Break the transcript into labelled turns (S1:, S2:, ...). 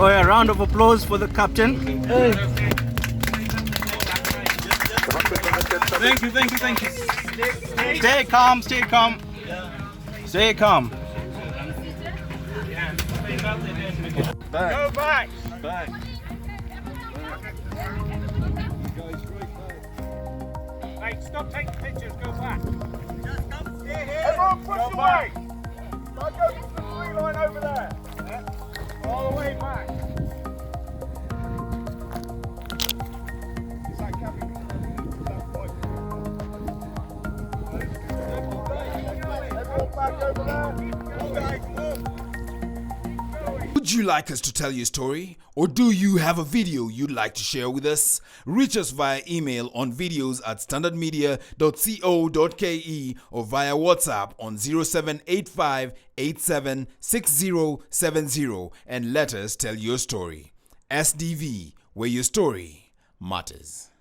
S1: Oh, a round of applause for the captain. Hey.
S2: Thank you.
S1: Stay calm, stay calm. Stay calm.
S2: Back.
S3: Go back.
S2: Back.
S3: Hey, stop taking pictures. Go back. Just come stay here. Everyone push away. Don't go to the tree line over there. Yeah. All the way back. It's like having everyone back over there. All guys, move.
S4: Would you like us to tell your story? Or do you have a video you'd like to share with us? Reach us via email on videos@standardmedia.co.ke or via WhatsApp on 0785 876070 and let us tell your story. SDV, where your story matters.